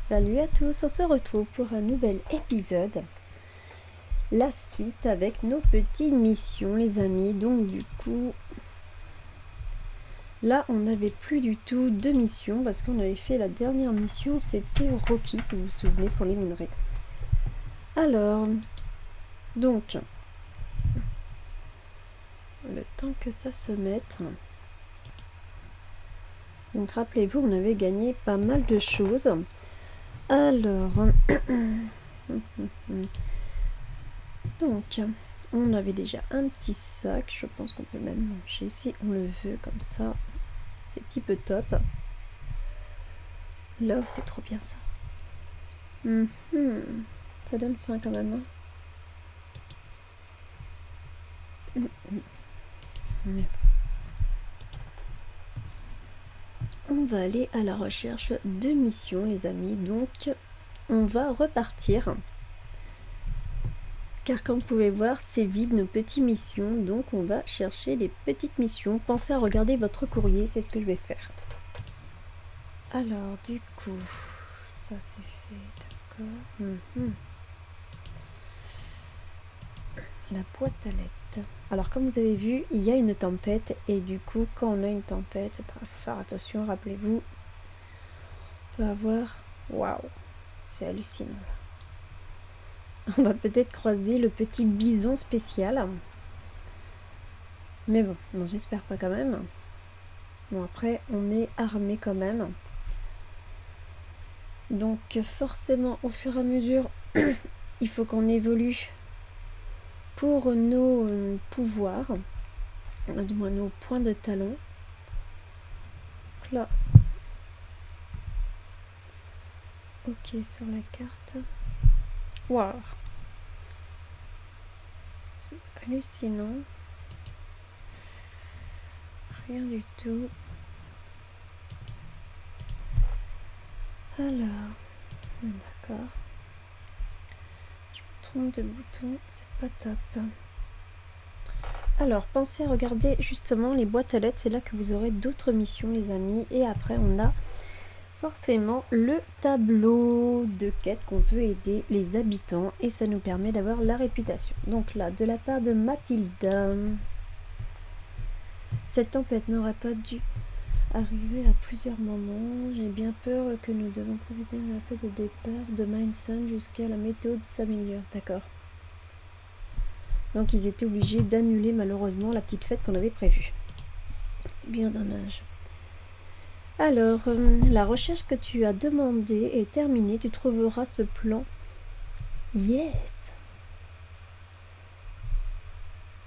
Salut à tous, on se retrouve pour un nouvel épisode. La suite avec nos petites missions les amis. Donc du coup, là on n'avait plus du tout de mission parce qu'on avait fait la dernière mission, c'était Rocky si vous vous souvenez pour les minerais. Alors, donc, le temps que ça se mette. Donc rappelez-vous, on avait gagné pas mal de choses. Alors, donc, on avait déjà un petit sac. Je pense qu'on peut même manger si on le veut comme ça. C'est type top. Love, c'est trop bien ça. Ça donne faim quand même. On va aller à la recherche de missions les amis. Donc, on va repartir. Car comme vous pouvez voir, c'est vide nos petites missions. Donc, on va chercher des petites missions. Pensez à regarder votre courrier, c'est ce que je vais faire. Alors, du coup, ça c'est fait, d'accord. La boîte à lettres. Alors, comme vous avez vu, il y a une tempête. Et du coup, quand on a une tempête, il faut faire attention, rappelez-vous. On va avoir... Waouh, c'est hallucinant. On va peut-être croiser le petit bison spécial. Mais bon, non, j'espère pas quand même. Bon, après, on est armé quand même. Donc, forcément, au fur et à mesure, il faut qu'on évolue pour nos pouvoirs. Du moins, nos points de talent. Donc là. Ok, sur la carte. Waouh. C'est hallucinant. Rien du tout. Alors, d'accord. Je me trompe de bouton, c'est pas top. Alors, pensez à regarder justement les boîtes à lettres, c'est là que vous aurez d'autres missions les amis. Et après, on a forcément le tableau de quête qu'on peut aider les habitants et ça nous permet d'avoir la réputation. Donc là, de la part de Mathilda, cette tempête n'aurait pas dû arriver à plusieurs moments. J'ai bien peur que nous devons profiter de la fête de départ de Mindsun jusqu'à la méthode s'améliore. D'accord. Donc ils étaient obligés d'annuler malheureusement la petite fête qu'on avait prévue. C'est bien dommage. Alors, la recherche que tu as demandée est terminée. Tu trouveras ce plan. Yes.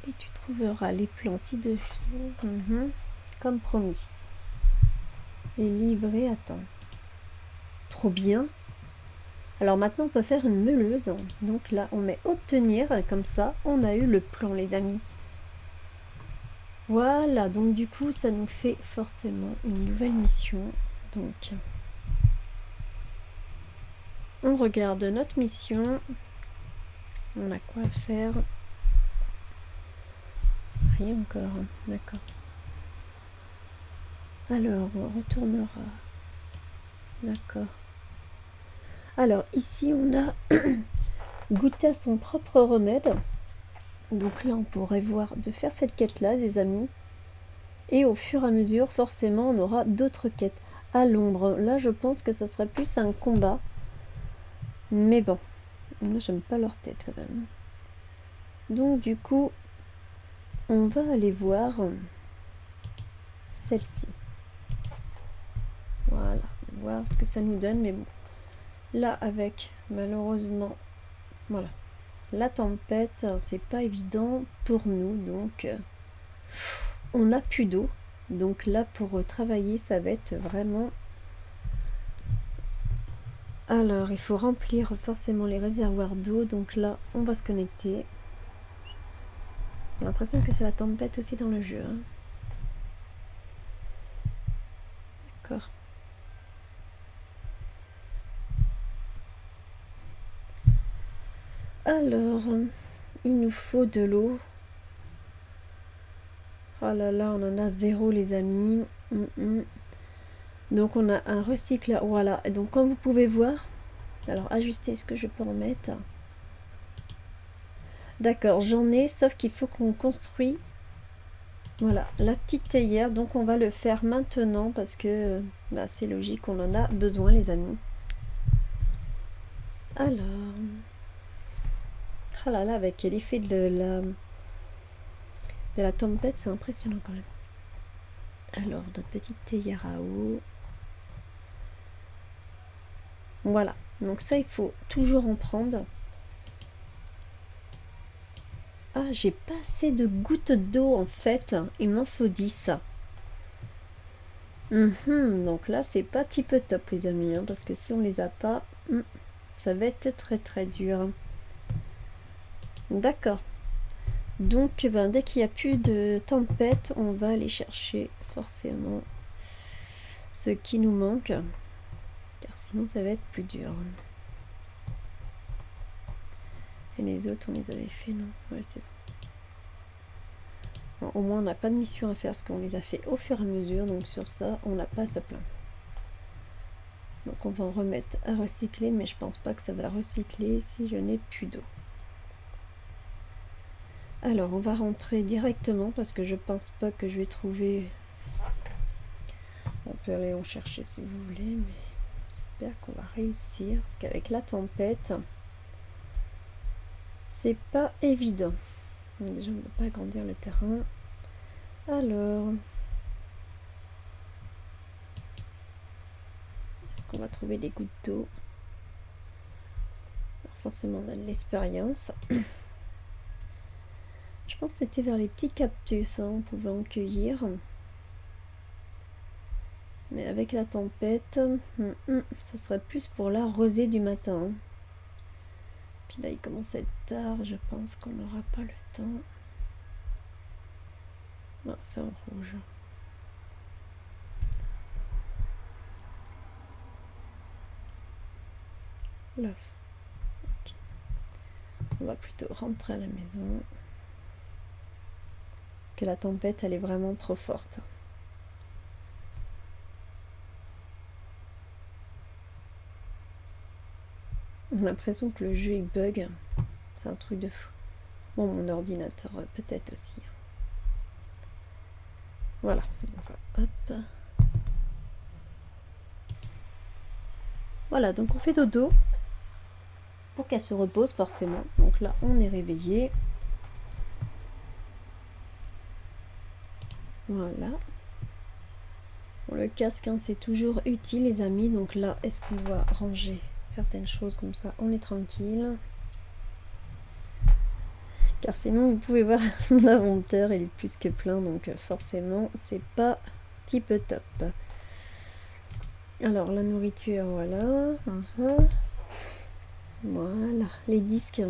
Et tu trouveras les plans ci-dessous. Comme promis. Et livré à temps. Trop bien. Alors maintenant, on peut faire une meuleuse. Donc là, on met obtenir. Comme ça, on a eu le plan, les amis. Voilà. Donc du coup, ça nous fait forcément une nouvelle mission. Donc, on regarde notre mission. On a quoi à faire? Rien encore. D'accord. Alors, on retournera. D'accord. Alors, ici, on a goûté à son propre remède. Donc là, on pourrait voir de faire cette quête-là, des amis. Et au fur et à mesure, forcément, on aura d'autres quêtes. À l'ombre, là, je pense que ça serait plus un combat. Mais bon, moi, j'aime pas leur tête quand même. Donc, du coup, on va aller voir celle-ci. Voilà, voir ce que ça nous donne. Mais bon, là, avec, malheureusement, voilà, la tempête, c'est pas évident pour nous. Donc, on n'a plus d'eau. Donc là, pour travailler, ça va être vraiment... Alors, il faut remplir forcément les réservoirs d'eau. Donc là, on va se connecter. J'ai l'impression que c'est la tempête aussi dans le jeu. Hein. D'accord. Alors, il nous faut de l'eau. Oh là là, on en a zéro, les amis. Donc on a un recycleur, voilà. Et donc comme vous pouvez voir, alors ajuster ce que je peux en mettre. D'accord, j'en ai, sauf qu'il faut qu'on construise, voilà, la petite théière. Donc on va le faire maintenant parce que bah, c'est logique, on en a besoin les amis. Alors, ah là là, avec l'effet de la tempête, c'est impressionnant quand même. Alors, notre petite théière à eau. Voilà, donc ça, il faut toujours en prendre. Ah, j'ai pas assez de gouttes d'eau en fait. Il m'en faut 10. Donc là, c'est pas type top, les amis, hein, parce que si on les a pas, ça va être très très dur. D'accord. Donc, ben, dès qu'il n'y a plus de tempête, on va aller chercher forcément ce qui nous manque, car sinon ça va être plus dur. Et les autres, on les avait fait, non? Ouais, c'est bon. Au moins, on n'a pas de mission à faire, parce qu'on les a fait au fur et à mesure, donc sur ça, on n'a pas à se plaindre. Donc on va en remettre à recycler, mais je pense pas que ça va recycler si je n'ai plus d'eau. Alors, on va rentrer directement, parce que je pense pas que je vais trouver... On peut aller en chercher si vous voulez, mais j'espère qu'on va réussir, parce qu'avec la tempête, c'est pas évident. Donc déjà, on ne peut pas agrandir le terrain. Alors, est-ce qu'on va trouver des gouttes d'eau? Forcément, on a de l'expérience. Je pense que c'était vers les petits cactus, hein, on pouvait en cueillir. Mais avec la tempête, ça serait plus pour la rosée du matin. Puis là, il commence à être tard, je pense qu'on n'aura pas le temps. Non, c'est en rouge. L'œuf. Okay. On va plutôt rentrer à la maison. Parce que la tempête, elle est vraiment trop forte. On a l'impression que le jeu il bug. C'est un truc de fou. Bon, mon ordinateur peut-être aussi. Voilà. Hop. Voilà, donc on fait dodo. Pour qu'elle se repose forcément. Donc là, on est réveillé. Voilà. Bon, le casque, hein, c'est toujours utile, les amis. Donc là, est-ce qu'on doit ranger certaines choses comme ça? On est tranquille. Car sinon, vous pouvez voir, mon inventaire, il est plus que plein. Donc forcément, c'est pas type top. Alors, la nourriture, voilà. Voilà. Les disques,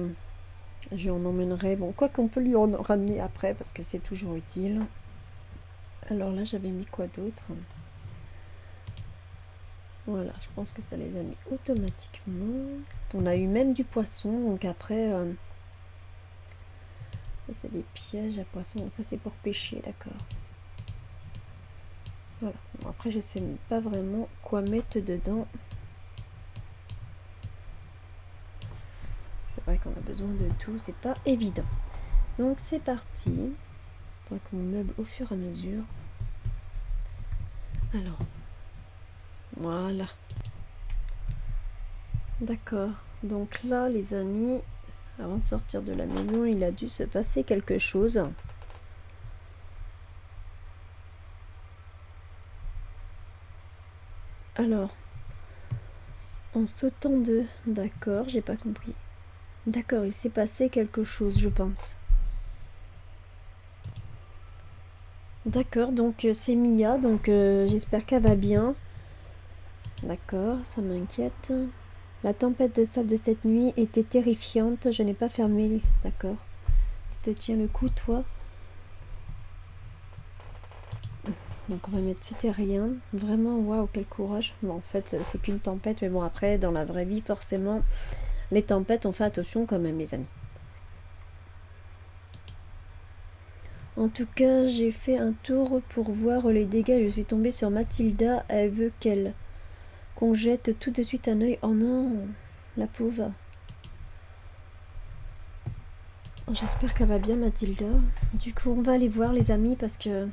je en emmènerai. Bon, quoi qu'on peut lui en ramener après, parce que c'est toujours utile. Alors là, j'avais mis quoi d'autre? Voilà, je pense que ça les a mis automatiquement. On a eu même du poisson, donc après... ça, c'est des pièges à poissons. Donc ça, c'est pour pêcher, d'accord. Voilà. Bon, après, je sais pas vraiment quoi mettre dedans. C'est vrai qu'on a besoin de tout, c'est pas évident. Donc, c'est parti. Il faudra qu'on meuble au fur et à mesure. Alors... Voilà. D'accord. Donc là, les amis, avant de sortir de la maison, il a dû se passer quelque chose. Alors, en sautant de... D'accord, j'ai pas compris. D'accord, il s'est passé quelque chose, je pense. D'accord, donc c'est Mia, donc j'espère qu'elle va bien. D'accord, ça m'inquiète. La tempête de sable de cette nuit était terrifiante. Je n'ai pas fermé. D'accord. Tu te tiens le coup, toi. Donc on va mettre c'était rien. Vraiment, waouh, quel courage. Bon, en fait, c'est qu'une tempête. Mais bon, après, dans la vraie vie, forcément, les tempêtes, on fait attention quand même, les amis. En tout cas, j'ai fait un tour pour voir les dégâts. Je suis tombée sur Mathilda. Elle veut qu'on jette tout de suite un œil. Oh non, la pauvre. J'espère qu'elle va bien, Mathilda. Du coup, on va aller voir les amis parce que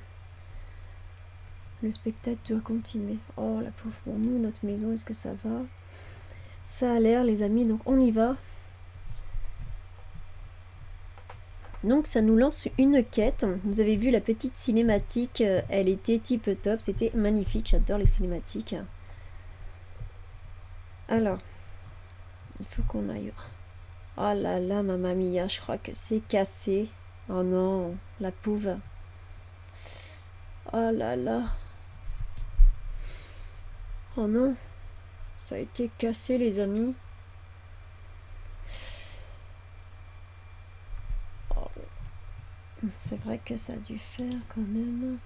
le spectacle doit continuer. Oh, la pauvre. Bon, nous, notre maison, est-ce que ça va? Ça a l'air, les amis. Donc, on y va. Donc ça nous lance une quête. Vous avez vu la petite cinématique, elle était tip top, c'était magnifique, j'adore les cinématiques. Alors, il faut qu'on aille. Oh là là, mamma mia, je crois que c'est cassé. Oh non, la pauvre. Oh là là. Oh non, ça a été cassé les amis. Oh. C'est vrai que ça a dû faire quand même.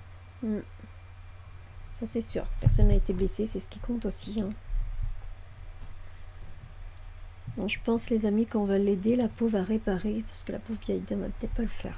Ça c'est sûr, personne n'a été blessé, c'est ce qui compte aussi. Hein. Bon, je pense les amis qu'on va l'aider, la pauvre à réparer, parce que la pauvre vieille dame va peut-être pas le faire.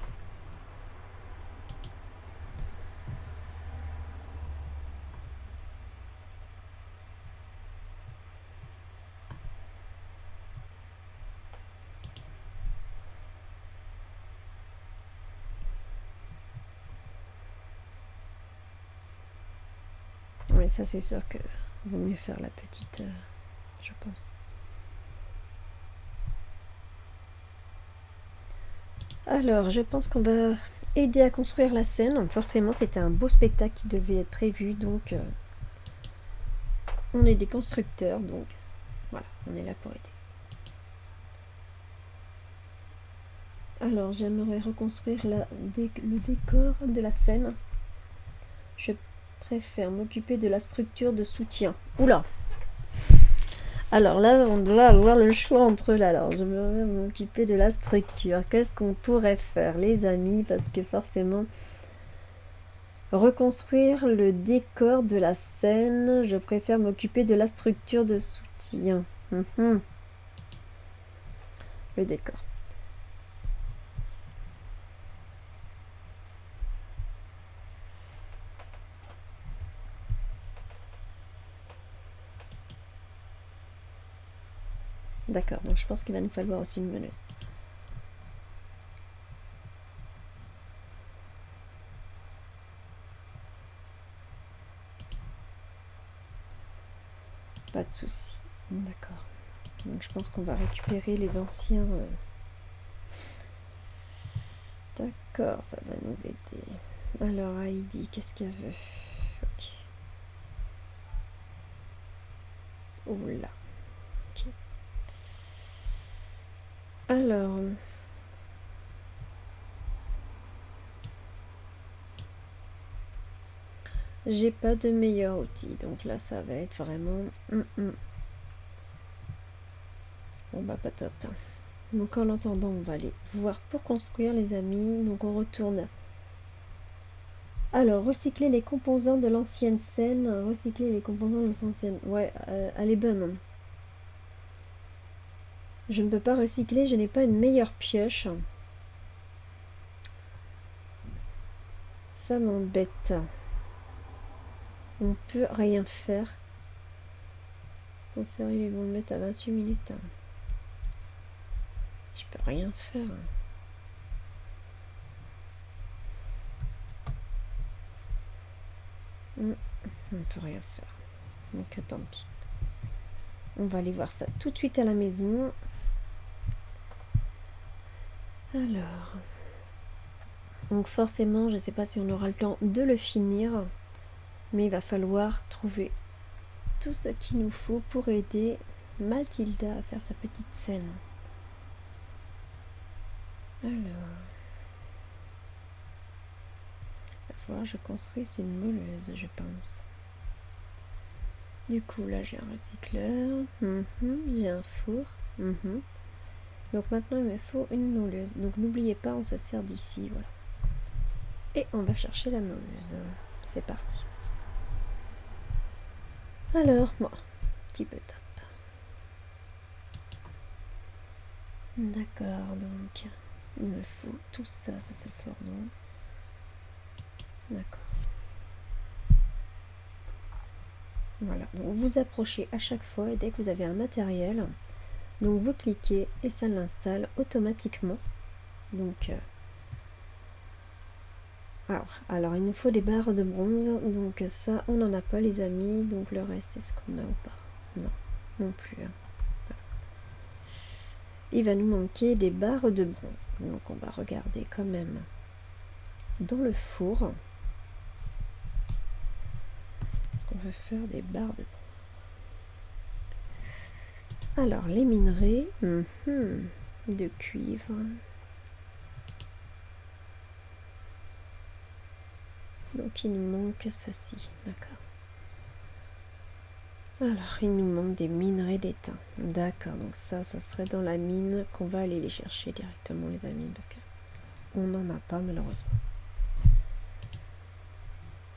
Oui, ça c'est sûr que vaut mieux faire la petite, je pense. Alors, je pense qu'on va aider à construire la scène. Forcément, c'était un beau spectacle qui devait être prévu, donc on est des constructeurs, donc voilà, on est là pour aider. Alors, j'aimerais reconstruire le décor de la scène. Je préfère m'occuper de la structure de soutien. Oula! Alors là, on doit avoir le choix entre là. Alors, je vais m'occuper de la structure. Qu'est-ce qu'on pourrait faire, les amis? Parce que forcément, reconstruire le décor de la scène, je préfère m'occuper de la structure de soutien. Le décor. D'accord, donc je pense qu'il va nous falloir aussi une meneuse. Pas de souci. D'accord. Donc je pense qu'on va récupérer les anciens. D'accord, ça va nous aider. Alors Heidi, qu'est-ce qu'elle veut? Ok. Oula. Ok. Alors. J'ai pas de meilleur outil, donc là ça va être vraiment. Bon bah pas top. Donc en attendant, on va aller voir pour construire les amis. Donc on retourne. Alors, recycler les composants de l'ancienne scène. Recycler les composants de l'ancienne scène. Ouais, elle est bonne. Je ne peux pas recycler, je n'ai pas une meilleure pioche. Ça m'embête. On peut rien faire. Sans sérieux, ils vont me mettre à 28 minutes. Je peux rien faire. On peut rien faire. Donc tant pis. On va aller voir ça tout de suite à la maison. Alors. Donc forcément, je ne sais pas si on aura le temps de le finir. Mais il va falloir trouver tout ce qu'il nous faut pour aider Mathilda à faire sa petite scène. Alors. Il va falloir que je construise une moleuse, je pense. Du coup, là, j'ai un recycleur. J'ai un four. Donc maintenant, il me faut une mouleuse. Donc n'oubliez pas, on se sert d'ici. Voilà. Et on va chercher la mouleuse. C'est parti. Alors, bon, petit peu top. D'accord, donc il me faut tout ça. Ça, c'est le fourneau. D'accord. Voilà, donc vous approchez à chaque fois et dès que vous avez un matériel, donc vous cliquez et ça l'installe automatiquement. Donc, alors il nous faut des barres de bronze, donc ça on n'en a pas les amis, donc le reste est-ce qu'on a ou pas? Non, non plus. Hein. Voilà. Il va nous manquer des barres de bronze, donc on va regarder quand même dans le four. Est-ce qu'on veut faire des barres de bronze? Alors les minerais de cuivre. Donc il nous manque ceci, d'accord. Alors il nous manque des minerais d'étain, d'accord. Donc ça serait dans la mine qu'on va aller les chercher directement les amis, parce qu'on n'en a pas malheureusement.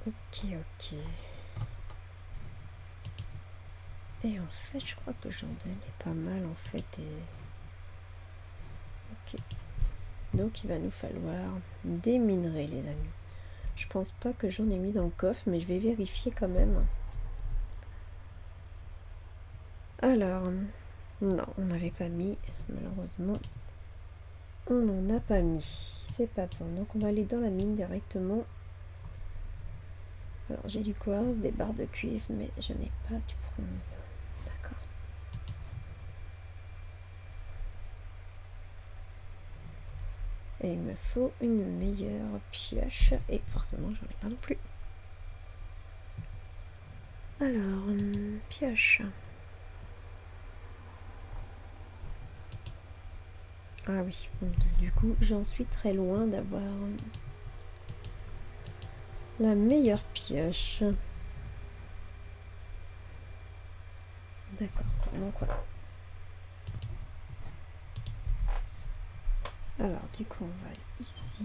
Ok. Et en fait je crois que j'en donnais pas mal en fait. Ok. Donc il va nous falloir des minerais les amis. Je pense pas que j'en ai mis dans le coffre, mais je vais vérifier quand même. Alors, non, on n'avait pas mis, malheureusement. On n'en a pas mis. C'est pas bon. Donc on va aller dans la mine directement. Alors j'ai du quartz, des barres de cuivre, mais je n'ai pas du bronze. D'accord. Et il me faut une meilleure pioche. Et forcément, j'en ai pas non plus. Alors, pioche. Ah oui, du coup, j'en suis très loin d'avoir la meilleure pioche. D'accord, donc voilà. Alors, du coup, on va aller ici.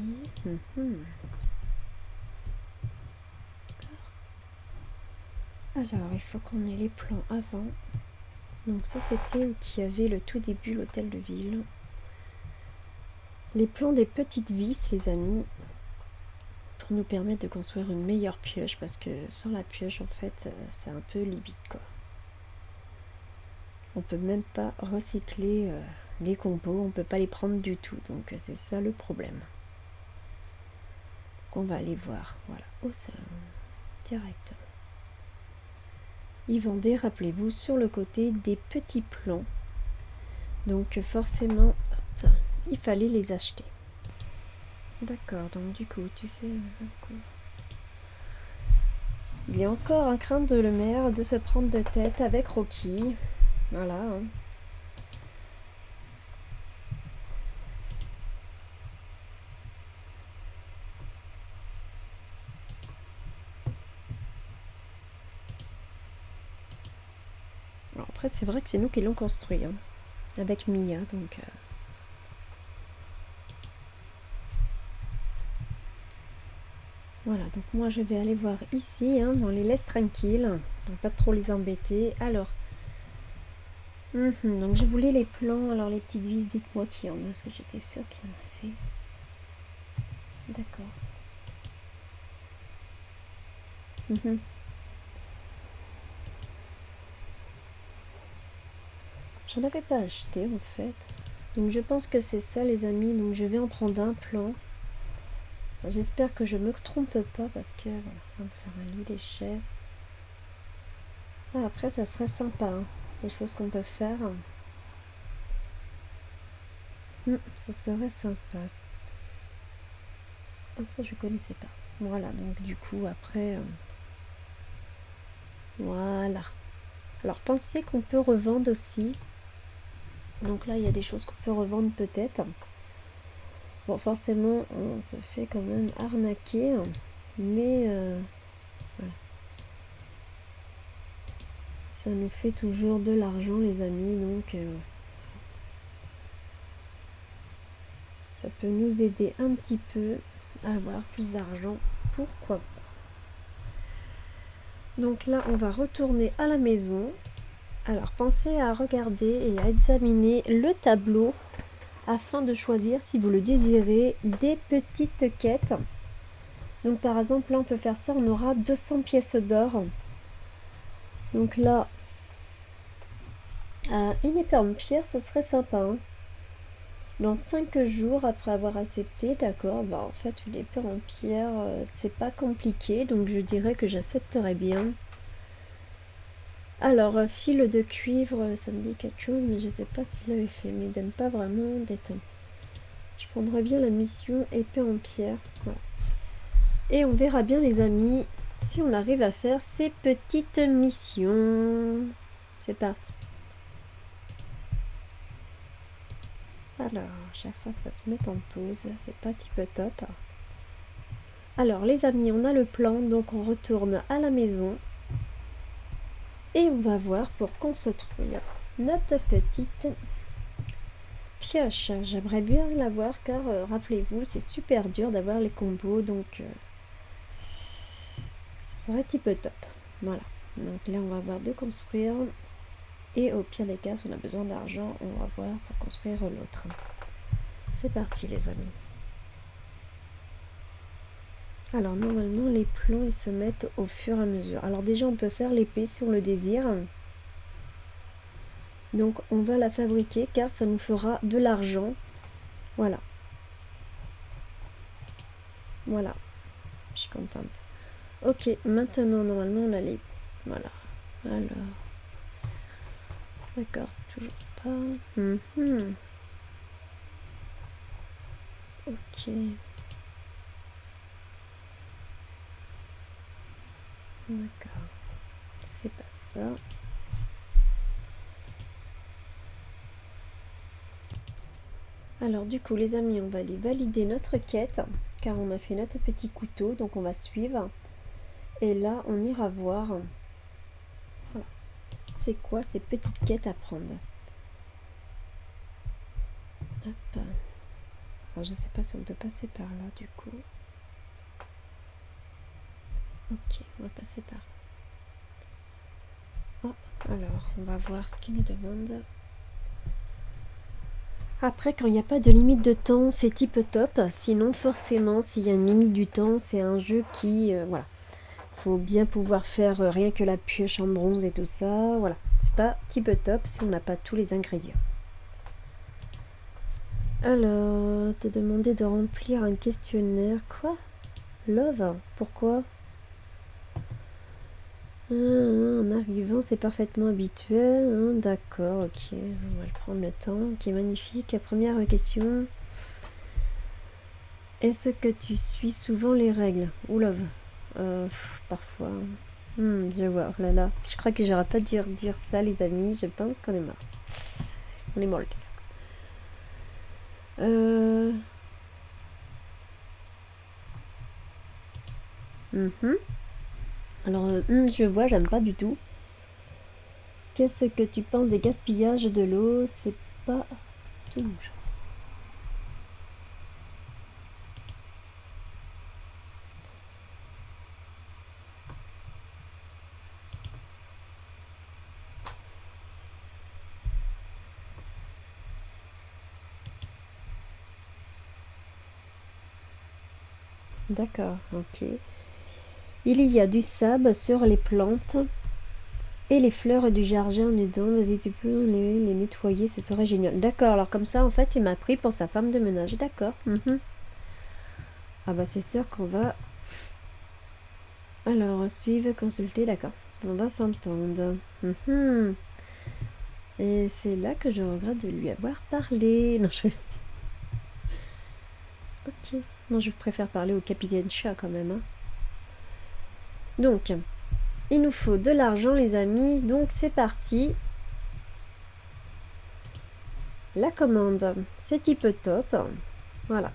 Alors, il faut qu'on ait les plans avant. Donc ça, c'était où il y avait le tout début, l'hôtel de ville. Les plans des petites vis, les amis, pour nous permettre de construire une meilleure pioche, parce que sans la pioche, en fait, c'est un peu limite, quoi. On peut même pas recycler les compos, on peut pas les prendre du tout, donc c'est ça le problème. Donc on va aller voir, voilà, au salon, directement. Ils vendaient, rappelez-vous, sur le côté des petits plans. Donc forcément, il fallait les acheter. D'accord, donc du coup, tu sais... Il y a encore un crainte de le maire de se prendre de tête avec Rocky. Voilà. Hein. Alors après, c'est vrai que c'est nous qui l'ont construit. Hein, avec Mia, donc... Voilà, donc moi je vais aller voir ici, hein, on les laisse tranquilles, donc pas trop les embêter. Alors, donc je voulais les plans, alors les petites vis, dites-moi qui en a, parce que j'étais sûre qu'il y en avait. D'accord. J'en avais pas acheté en fait. Donc je pense que c'est ça les amis, donc je vais en prendre un plan. J'espère que je me trompe pas parce que voilà, on va me faire un lit, des chaises. Ah, après ça serait sympa, hein, les choses qu'on peut faire. Ça serait sympa. Ah, ça je connaissais pas. Voilà, donc du coup après... voilà. Alors pensez qu'on peut revendre aussi. Donc là il y a des choses qu'on peut revendre peut-être. Bon, forcément, on se fait quand même arnaquer, mais voilà. Ça nous fait toujours de l'argent, les amis, donc ça peut nous aider un petit peu à avoir plus d'argent, pourquoi pas. Donc là, on va retourner à la maison. Alors, pensez à regarder et à examiner le tableau afin de choisir, si vous le désirez, des petites quêtes Donc par exemple, là on peut faire ça, on aura 200 pièces d'or. Donc là, une épée en pierre, ce serait sympa. Hein. Dans 5 jours après avoir accepté, d'accord, bah en fait une épée en pierre, c'est pas compliqué, donc je dirais que j'accepterais bien. Alors, fil de cuivre, ça me dit quelque chose, mais je sais pas s'il l'avait fait, mais il donne pas vraiment d'état. Je prendrais bien la mission épée en pierre. Voilà. Et on verra bien les amis si on arrive à faire ces petites missions. C'est parti. Alors, chaque fois que ça se met en pause, c'est pas type top. Alors les amis, on a le plan, donc on retourne à la maison. Et on va voir pour construire notre petite pioche. J'aimerais bien l'avoir car rappelez-vous, c'est super dur d'avoir les combos, donc ça serait type top. Voilà, donc là on va voir de construire. Et au pire des cas, si on a besoin d'argent, on va voir pour construire l'autre. C'est parti les amis. Alors normalement les plans ils se mettent au fur et à mesure. Alors déjà on peut faire l'épée si on le désire. Donc on va la fabriquer car ça nous fera de l'argent. Voilà. Voilà. Je suis contente. Ok, maintenant normalement on a les... Voilà. Alors. D'accord, toujours pas. Ok. D'accord. C'est pas ça. Alors du coup les amis, on va aller valider notre quête car on a fait notre petit couteau, donc on va suivre. Et là on ira voir voilà, c'est quoi ces petites quêtes à prendre. Hop. Alors je sais pas si on peut passer par là du coup. Ok, on va passer par là. Oh, alors on va voir ce qu'il nous demande. Après, quand il n'y a pas de limite de temps, c'est type top. Sinon, forcément, s'il y a une limite du temps, c'est un jeu qui... voilà. Faut bien pouvoir faire rien que la pioche en bronze et tout ça. Voilà. C'est pas type top si on n'a pas tous les ingrédients. Alors, te demander de remplir un questionnaire. Quoi? Love? Pourquoi? En arrivant, c'est parfaitement habituel. D'accord, ok. On va le prendre le temps. Ok, magnifique. Première question. Est-ce que tu suis souvent les règles? Oula, parfois. Je vois, oh là là. Je crois que j'aurais pas dû dire ça, les amis. Je pense qu'on est mort. On est mort, les gars. Alors, je vois, j'aime pas du tout. Qu'est-ce que tu penses des gaspillages de l'eau? C'est pas tout. D'accord, ok. Il y a du sable sur les plantes et les fleurs du jardin dedans. Vas-y, tu peux les nettoyer, ce serait génial. D'accord, alors comme ça, en fait, il m'a pris pour sa femme de ménage. D'accord. Ah bah c'est sûr qu'on va... Alors, suivre, consulter, d'accord. On va s'entendre. Et c'est là que je regrette de lui avoir parlé. Non, je... Ok. Non, je préfère parler au capitaine chat quand même. Hein. Donc, il nous faut de l'argent, les amis. Donc, c'est parti. La commande, c'est type top. Voilà.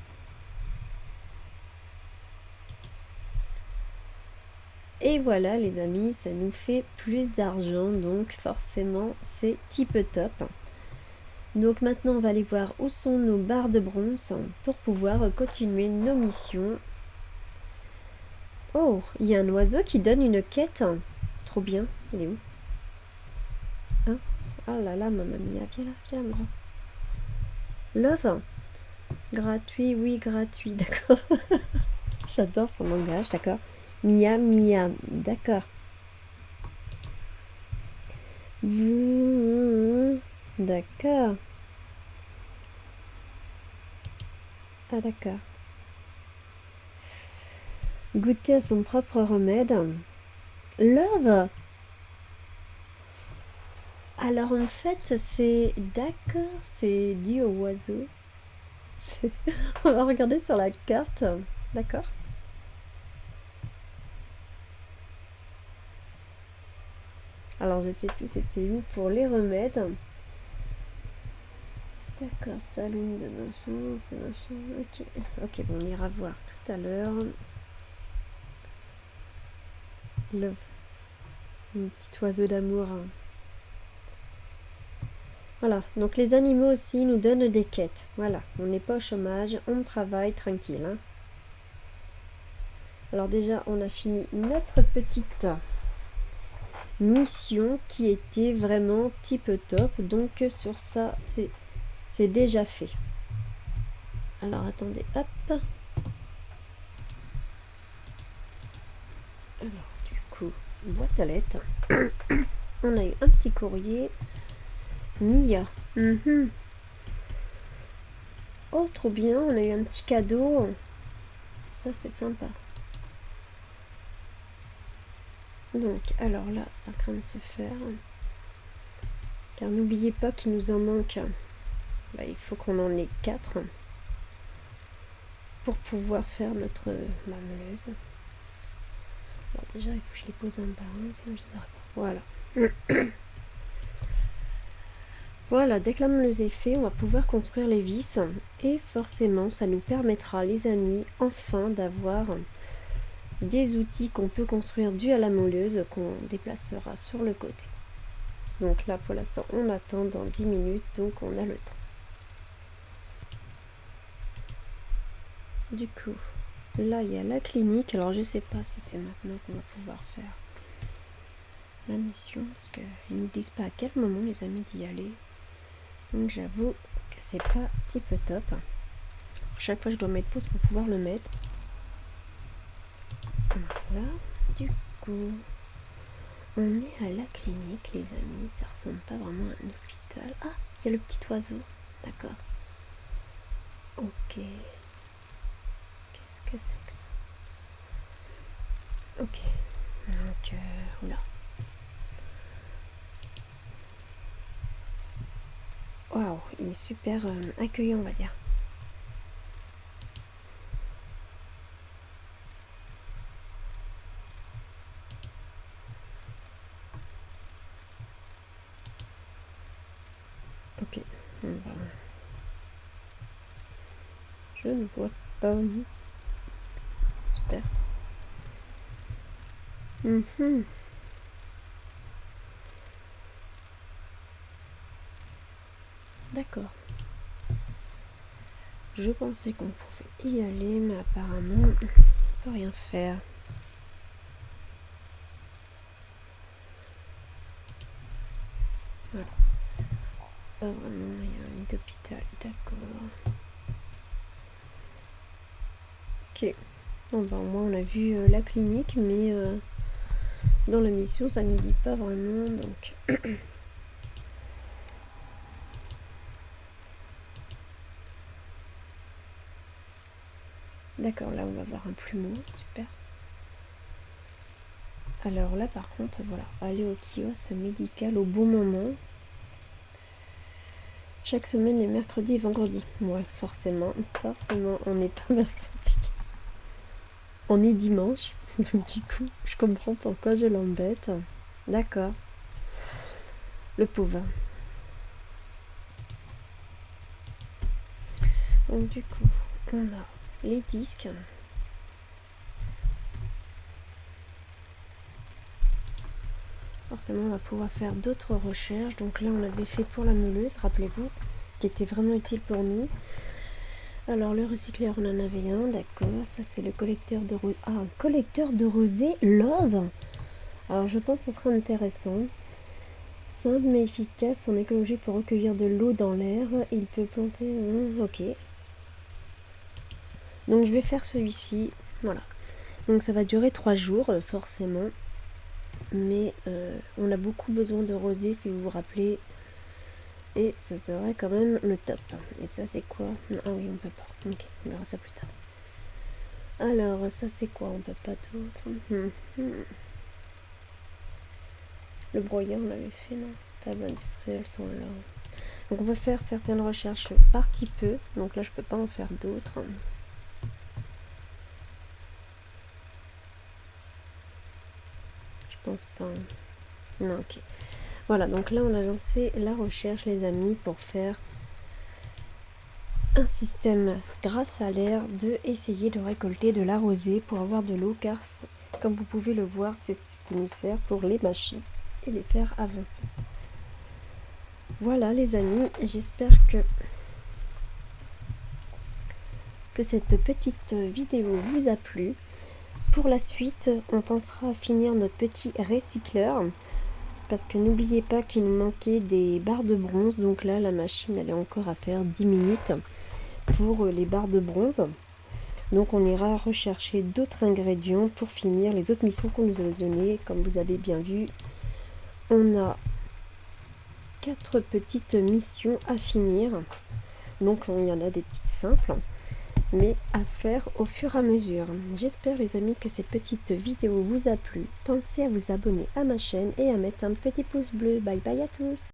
Et voilà, les amis, ça nous fait plus d'argent. Donc, forcément, c'est type top. Donc, maintenant, on va aller voir où sont nos barres de bronze pour pouvoir continuer nos missions. Oh, il y a un oiseau qui donne une quête. Trop bien. Il est où? Hein? Oh là là, maman mia. Viens là, mon grand. Love. Gratuit, oui, gratuit, d'accord. J'adore son langage, d'accord. Miam, miam, d'accord. D'accord. Ah, d'accord. Goûter à son propre remède. Love. Alors en fait, c'est d'accord, c'est dû au oiseau. On va regarder sur la carte. D'accord. Alors je sais plus c'était où pour les remèdes. D'accord, salon de machin, c'est machin. Ok, ok, bon, on ira voir tout à l'heure. Love. Un petit oiseau d'amour. Voilà, donc les animaux aussi nous donnent des quêtes. Voilà, on n'est pas au chômage, on travaille tranquille. Hein. Alors déjà, on a fini notre petite mission qui était vraiment type top. Donc sur ça, c'est déjà fait. Alors attendez, hop. Alors du coup, boîte à lettres. On a eu un petit courrier. Nia. Oh, trop bien, on a eu un petit cadeau. Ça, c'est sympa. Donc, alors là, ça craint de se faire. Car n'oubliez pas qu'il nous en manque. Bah, il faut qu'on en ait 4 pour pouvoir faire notre marmeleuse. Alors déjà, il faut que je les pose un par un, sinon je les aurai pas. Voilà. Voilà, dès que la meuleuse est faite, on va pouvoir construire les vis. Et forcément, ça nous permettra, les amis, enfin d'avoir des outils qu'on peut construire dû à la meuleuse qu'on déplacera sur le côté. Donc là, pour l'instant, on attend dans 10 minutes, donc on a le temps. Du coup, là, il y a la clinique. Alors, je sais pas si c'est maintenant qu'on va pouvoir faire la mission, parce qu'ils nous disent pas à quel moment, les amis, d'y aller. Donc, j'avoue que c'est pas type top. Chaque fois, je dois mettre pause pour pouvoir le mettre. Voilà, du coup, on est à la clinique, les amis. Ça ressemble pas vraiment à un hôpital. Ah, il y a le petit oiseau. D'accord. Ok. Qu'est-ce que c'est que ça? Ok. Donc, oula. Waouh, il est super accueillant, on va dire. Ok. Bon, ben, je ne vois pas. Super. D'accord. Je pensais qu'on pouvait y aller, mais apparemment, on ne peut rien faire. Voilà. Pas vraiment, il y a un lit d'hôpital. D'accord. Ok. Bon, ben, au moins, on a vu la clinique, mais dans la mission, ça ne nous dit pas vraiment, donc... D'accord, là, on va voir un plumeau. Super. Alors là, par contre, voilà, aller au kiosque médical au bon moment. Chaque semaine, les mercredis et vendredis. Ouais, forcément, on n'est pas mercredi. On est dimanche. Donc du coup, je comprends pourquoi je l'embête. D'accord. Le pauvre. Donc du coup, on a les disques. Forcément, on va pouvoir faire d'autres recherches. Donc là, on avait fait pour la meuleuse, rappelez-vous, qui était vraiment utile pour nous. Alors, le recycleur, on en avait un, d'accord. Ça, c'est le collecteur de rosée. Ah, un collecteur de rosée Love. Alors, je pense que ce sera intéressant. Simple mais efficace en écologie pour recueillir de l'eau dans l'air. Il peut planter... ok. Donc, je vais faire celui-ci. Voilà. Donc ça va durer 3 jours, forcément. Mais on a beaucoup besoin de rosée, si vous vous rappelez. Et ce serait quand même le top. Et ça, c'est quoi? Ah oui, on peut pas. Ok, on verra ça plus tard. Alors, ça, c'est quoi? On peut pas d'autre. Le broyat, on l'avait fait, non? Table industrielle sont là. Donc, on peut faire certaines recherches par petit peu. Donc là, je peux pas en faire d'autres. Je pense pas. Non, ok. Voilà, donc là, on a lancé la recherche, les amis, pour faire un système grâce à l'air de essayer de récolter de la rosée pour avoir de l'eau, car comme vous pouvez le voir, c'est ce qui nous sert pour les machines et les faire avancer. Voilà les amis, j'espère que cette petite vidéo vous a plu. Pour la suite, on pensera à finir notre petit recycleur, parce que n'oubliez pas qu'il nous manquait des barres de bronze. Donc là, la machine elle est encore à faire 10 minutes pour les barres de bronze. Donc on ira rechercher d'autres ingrédients pour finir les autres missions qu'on nous a données. Comme vous avez bien vu, on a 4 petites missions à finir. Donc il y en a des petites simples, mais à faire au fur et à mesure. J'espère les amis que cette petite vidéo vous a plu. Pensez à vous abonner à ma chaîne et à mettre un petit pouce bleu. Bye bye à tous!